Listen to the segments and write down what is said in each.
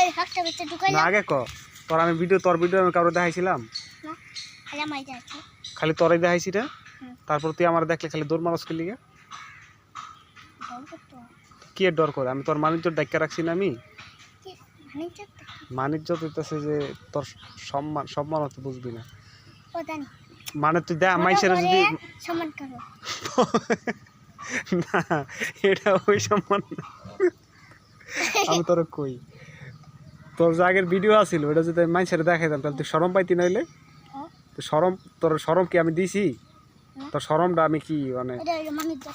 এই হাকটা ভিতরে ঢুকাই না আগে ক তোর ভিডিও আমি কারো দেখাইছিলাম না খালি মাই যাচ্ছে খালি তোরাই দেখাইছি রে তারপর তুই আমার দেখলে খালি দৌড় মারস কি লিগে কি এর ডর করে আমি তোর মানিজ্য ডাক্কা রাখছি না আমি মানিজ্য হইতাছে যে তোর সম্মান হতে বুঝবি না ও জানি মানে তুই দেখ মাইছের যদি সম্মান করো না এটা ওই সম্মান না আমি তোর কই তোর যে আগের ভিডিও আছিল ওটা যদি মাইছের দেখাইতাম তাহলে তুই শরম পাইতি নইলে তো তোর শরম কি আমি দিছি তোর শরমটা আমি কি মানে এটা হলো মানিজ্য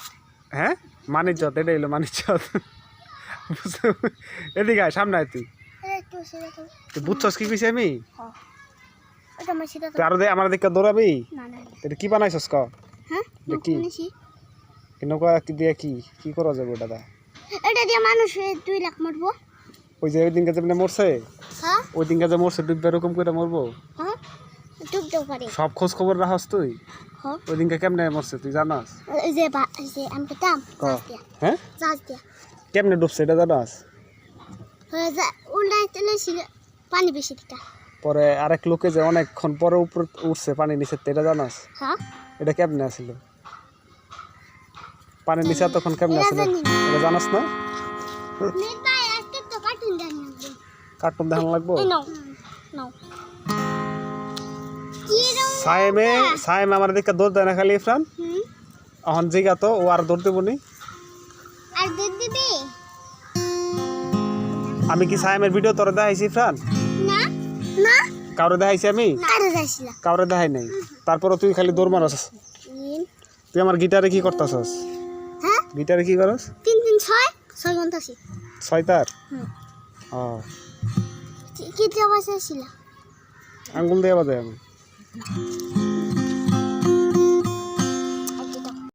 হ্যাঁ মানিজ্যত এটা হইলো মানিজ্যত এদিকে আয় সামনে আয় তুই একটু সেটা তো তুই বুঝছস কি কইছি আমি ওটা আমার সেটা তুই আরো আমার দেখে দৌড়াবি না না এটা কি বানাইছস ক হ্যাঁ কি নিছি নৌকা কি দিয়ে কি করা যাবে ওটা দা এটা দিয়ে মানুষ 2 লাখ মারবো ওই যে ওই দিনকে যেমন মরছে হ্যাঁ ওই দিনকে যে মরছে ডুববে এরকম করে মরবো হ্যাঁ ডুবতেও পারে সব খোঁজ খবর রাখস তুই হ্যাঁ ওই দিনকে কেমনে মরছে তুই জানাস এই যে আমি কইতাম হ্যাঁ জাজ দিয়া কেমনে ডুবছে এটা জানাস উল্টাই তেলে ছিল পানি বেশি দিতা পরে আরেক লোকে যে অনেকক্ষণ পরে উপরে উঠছে পানি নিচে এটা জানাস হ্যাঁ এটা কেমনে আসিল পানি নিচে তখন কেমনে আসিল এটা জানাস না নেট ভাই আজকে তো কার্টুন দেখি কার্টুন দেখানো লাগবো নাও নাও সাইমে আমার দিকে দৌড় দেয় না খালি ইফরান এখন জিগা তো ও আর দৌড় দেবো নি আর দুধ দিবি আমি কি সাইমের ভিডিও তোরা দেখাইছি ইফরান না না কাউরে দেখাইছি আমি কারে যাইছিলা কাউরে দেখাই নাই তারপরে তুই খালি দৌড় মারস তুই আমার গিটারে কি করতাছস হ্যাঁ গিটারে কি করস 3 3 6 6 ঘন্টা আছে 6 তার ও কি দিয়ে বাজাইছিলা আঙ্গুল দিয়ে বাজাই আমি